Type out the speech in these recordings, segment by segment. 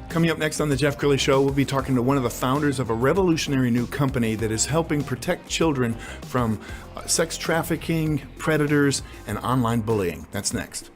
Coming up next on the Jeff Crilley Show, we'll be talking to one of the founders of a revolutionary new company that is helping protect children from sex trafficking, predators, and online bullying. That's next.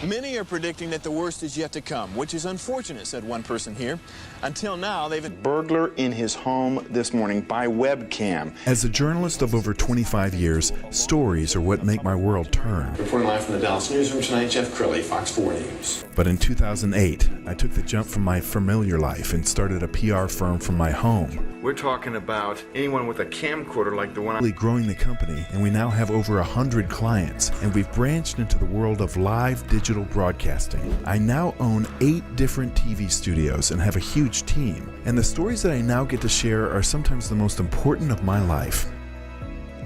Many are predicting that the worst is yet to come, which is unfortunate, said one person here. Until now, they've... Burglar in his home this morning by webcam. As a journalist of over 25 years, stories are what make my world turn. Reporting live from the Dallas newsroom tonight, Jeff Crilley, Fox 4 News. But in 2008, I took the jump from my familiar life and started a PR firm from my home. We're talking about anyone with a camcorder like the one I'm growing the company, and we now have over 100 clients, and we've branched into the world of live digital broadcasting. I now own 8 different TV studios and have a huge team, and the stories that I now get to share are sometimes the most important of my life.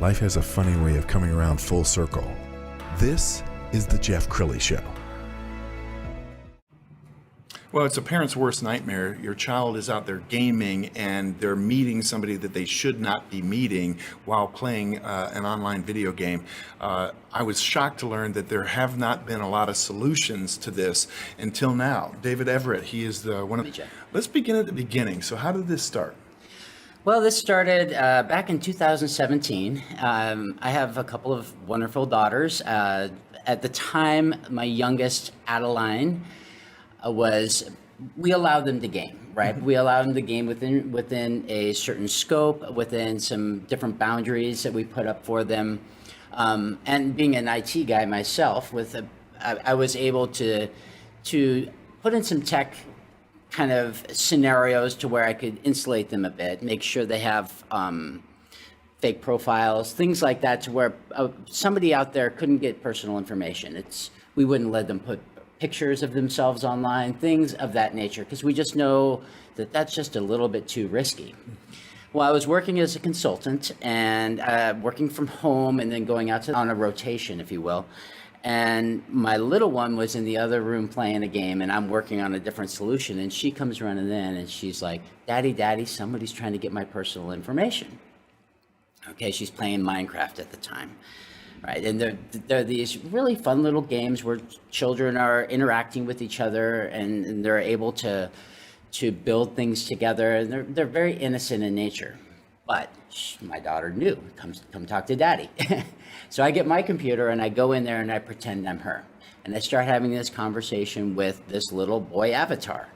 Life has a funny way of coming around full circle. This is the Jeff Crilley Show. Well, it's a parent's worst nightmare. Your child is out there gaming and they're meeting somebody that they should not be meeting while playing an online video game. I was shocked to learn that there have not been a lot of solutions to this until now. David Everitt, he is the one of... Let's begin at the beginning. So how did this start? Well, this started back in 2017. I have a couple of wonderful daughters. At the time, my youngest, Adeline, we allowed them to game, right? Mm-hmm. We allowed them to game within a certain scope, within some different boundaries that we put up for them. And being an IT guy myself, I was able to put in some tech kind of scenarios to where I could insulate them a bit, make sure they have fake profiles, things like that, to where somebody out there couldn't get personal information. We wouldn't let them put pictures of themselves online, things of that nature, because we just know that that's just a little bit too risky. Well, I was working as a consultant and working from home and then going out on a rotation, if you will. And my little one was in the other room playing a game, and I'm working on a different solution. And she comes running in and she's like, Daddy, somebody's trying to get my personal information. Okay, she's playing Minecraft at the time. Right, and they're these really fun little games where children are interacting with each other and they're able to build things together, and they're very innocent in nature. But my daughter knew, come talk to Daddy. So I get my computer and I go in there and I pretend I'm her, and I start having this conversation with this little boy avatar,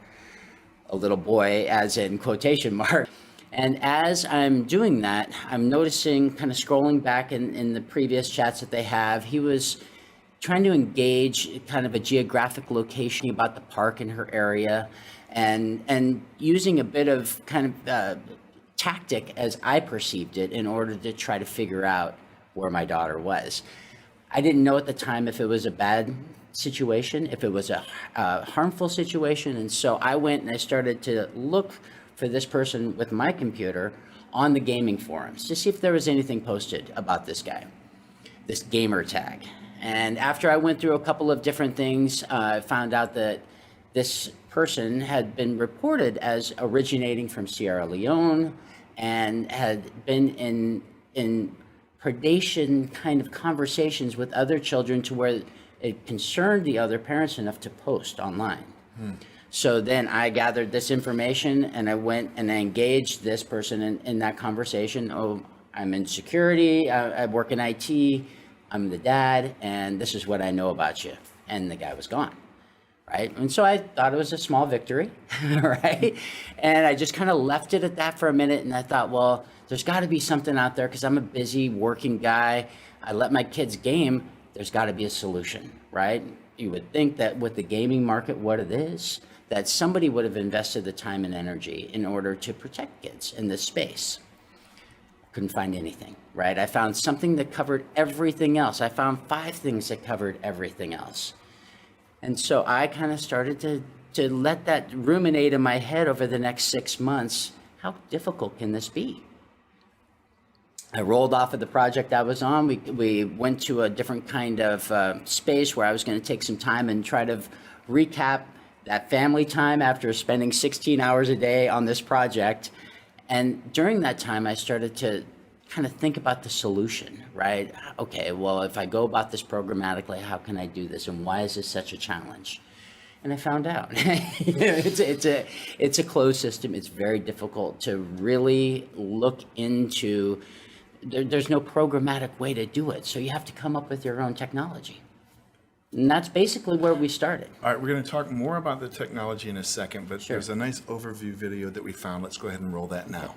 a little boy as in quotation mark. And as I'm doing that, I'm noticing, kind of scrolling back in the previous chats that they have, he was trying to engage kind of a geographic location about the park in her area, and using a bit of kind of tactic as I perceived it in order to try to figure out where my daughter was. I didn't know at the time if it was a bad situation, if it was a harmful situation, and so I went and I started to look for this person with my computer on the gaming forums to see if there was anything posted about this guy, this gamer tag. And after I went through a couple of different things, I found out that this person had been reported as originating from Sierra Leone and had been in predation kind of conversations with other children to where it concerned the other parents enough to post online. So then I gathered this information and I went and I engaged this person in that conversation. Oh, I'm in security, I work in IT, I'm the dad, and this is what I know about you. And the guy was gone, right? And so I thought it was a small victory, right? And I just kind of left it at that for a minute, and I thought, well, there's got to be something out there because I'm a busy working guy. I let my kids game. There's got to be a solution, right? You would think that with the gaming market, what it is, that somebody would have invested the time and energy in order to protect kids in this space. Couldn't find anything, right? I found something that covered everything else. I found 5 things that covered everything else. And so I kind of started to let that ruminate in my head over the next 6 months. How difficult can this be? I rolled off of the project I was on. We went to a different kind of space where I was going to take some time and try to recap that family time after spending 16 hours a day on this project. And during that time, I started to kind of think about the solution, right? Okay, well, if I go about this programmatically, how can I do this, and why is this such a challenge? And I found out it's a closed system. It's very difficult to really look into. There's no programmatic way to do it, so you have to come up with your own technology. And that's basically where we started. All right, we're going to talk more about the technology in a second, but Sure. there's a nice overview video that we found. Let's go ahead and roll that now.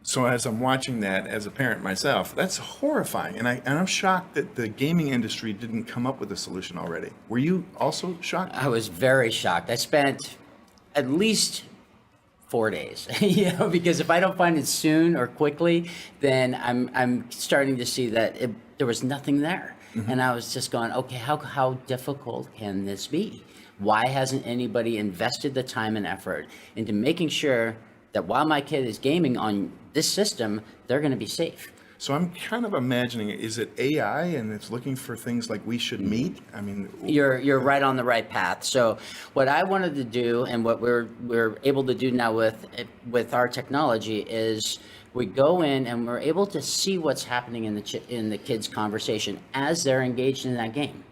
So as I'm watching that as a parent myself, that's horrifying. And I'm shocked that the gaming industry didn't come up with a solution already. Were you also shocked? I was very shocked. I spent at least 4 days, because if I don't find it soon or quickly, then I'm starting to see that there was nothing there. Mm-hmm. And I was just going, okay, how difficult can this be? Why hasn't anybody invested the time and effort into making sure that while my kid is gaming on this system, they're going to be safe? So I'm kind of imagining, is it AI and it's looking for things like we should meet? I mean, you're right on the right path. So what I wanted to do, and what we're able to do now with our technology, is we go in and we're able to see what's happening in the kids' conversation as they're engaged in that game.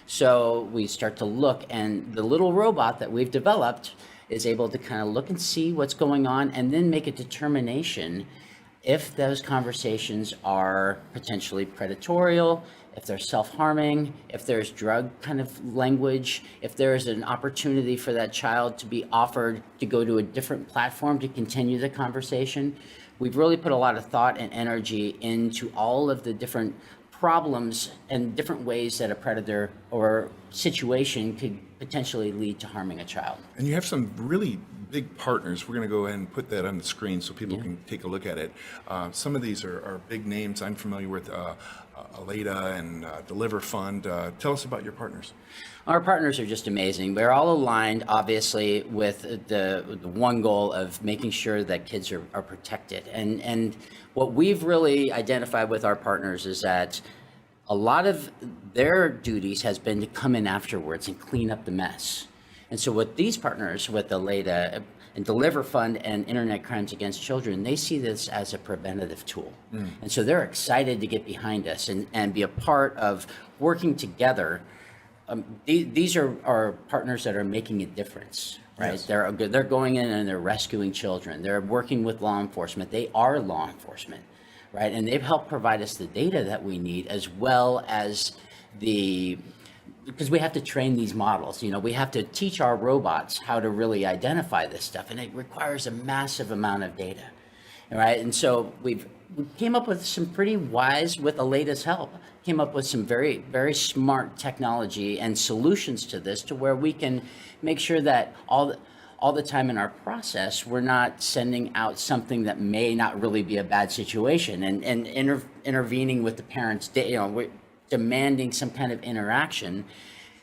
So we start to look, and the little robot that we've developed is able to kind of look and see what's going on, and then make a determination if those conversations are potentially predatorial, if they're self-harming, if there's drug kind of language, if there's an opportunity for that child to be offered to go to a different platform to continue the conversation. We've really put a lot of thought and energy into all of the different problems and different ways that a predator or situation could potentially lead to harming a child. And you have some really big partners. We're going to go ahead and put that on the screen so people can take a look at it. Some of these are big names. I'm familiar with Aleda and Deliver Fund. Tell us about your partners. Our partners are just amazing. We're all aligned, obviously, with the one goal of making sure that kids are protected. And what we've really identified with our partners is that a lot of their duties has been to come in afterwards and clean up the mess. And so with these partners, with Aleda and Deliver Fund and Internet Crimes Against Children, they see this as a preventative tool. And so they're excited to get behind us and be a part of working together. These are partners that are making a difference, right? Yes. They're going in and they're rescuing children. They're working with law enforcement. They are law enforcement, right? And they've helped provide us the data that we need, as well as because we have to train these models. We have to teach our robots how to really identify this stuff, and it requires a massive amount of data, right? And so we came up with some pretty wise, with Aleda's help, came up with some very, very smart technology and solutions to this, to where we can make sure that all the time in our process, we're not sending out something that may not really be a bad situation, and intervening with the parents, we're demanding some kind of interaction,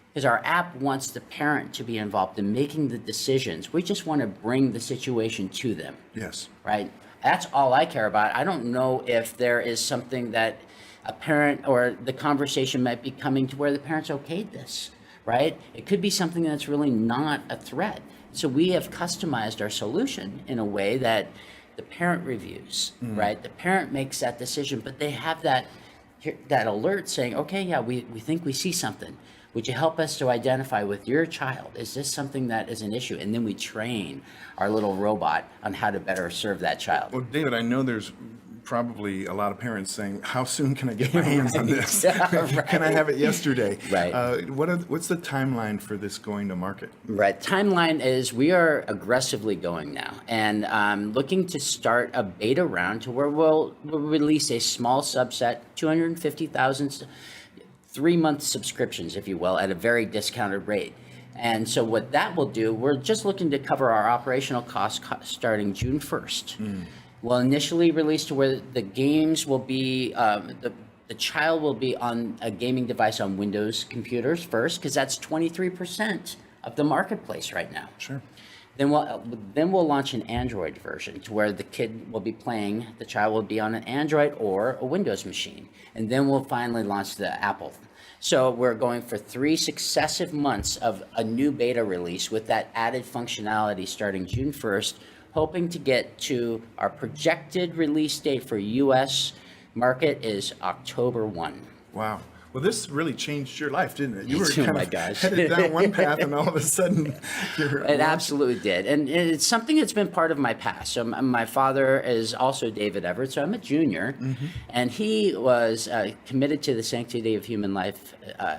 because our app wants the parent to be involved in making the decisions. We just want to bring the situation to them. Yes. Right? That's all I care about. I don't know if there is something that a parent, or the conversation might be coming to where the parents okayed this, right? It could be something that's really not a threat. So we have customized our solution in a way that the parent reviews, right? The parent makes that decision, but they have that alert saying, okay, yeah, we think we see something. Would you help us to identify with your child? Is this something that is an issue? And then we train our little robot on how to better serve that child. Well, David, I know there's probably a lot of parents saying, how soon can I get my hands on this? Right. Can I have it yesterday? Right. What's the timeline for this going to market? Right. Timeline is we are aggressively going now and looking to start a beta round to where we'll release a small subset, 250,000 3-month subscriptions, if you will, at a very discounted rate. And so what that will do, we're just looking to cover our operational costs starting June 1st. We'll initially release to where the games will be, the child will be on a gaming device on Windows computers first, because that's 23% of the marketplace right now. Sure. Then we'll launch an Android version to where the kid will be playing, the child will be on an Android or a Windows machine. And then we'll finally launch the Apple. So we're going for 3 successive months of a new beta release with that added functionality starting June 1st, hoping to get to our projected release date for US market is October 1. Wow. Well, this really changed your life, didn't it? You were Oh kind my of gosh. headed down one path, and all of a sudden, you're It absolutely did. And it's something that's been part of my past. So my father is also David Everitt, so I'm a junior. And he was committed to the sanctity of human life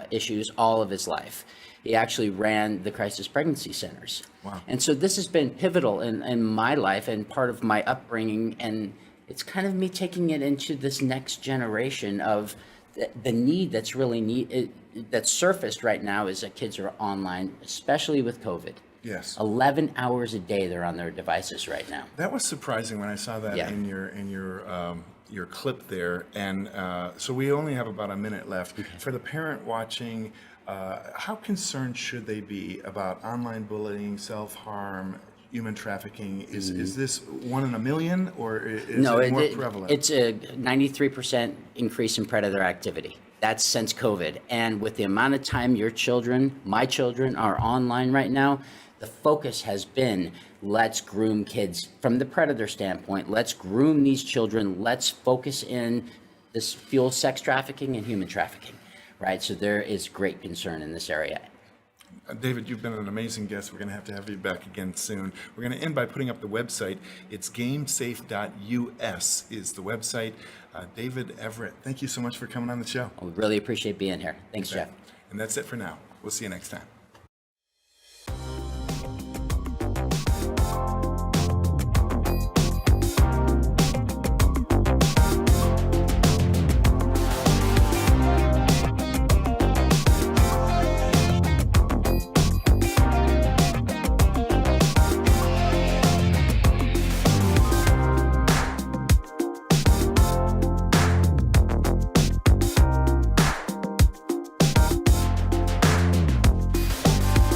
issues all of his life. He actually ran the crisis pregnancy centers. Wow. And so this has been pivotal in my life and part of my upbringing. And it's kind of me taking it into this next generation of the need that's really that's surfaced right now is that kids are online, especially with COVID. Yes. 11 hours a day they're on their devices right now. That was surprising when I saw that Yeah. in your clip there. And so we only have about a minute left. For the parent watching, how concerned should they be about online bullying, self-harm, human trafficking? Is this 1 in a million, or is it more prevalent? It's a 93% increase in predator activity. That's since COVID. And with the amount of time your children, my children, are online right now, the focus has been, let's groom kids from the predator standpoint. Let's groom these children. Let's focus in this fuel sex trafficking and human trafficking, right? So there is great concern in this area. David, you've been an amazing guest. We're going to have you back again soon. We're going to end by putting up the website. It's gamesafe.us is the website. David Everitt, thank you so much for coming on the show. I really appreciate being here. Thanks, Jeff. And that's it for now. We'll see you next time.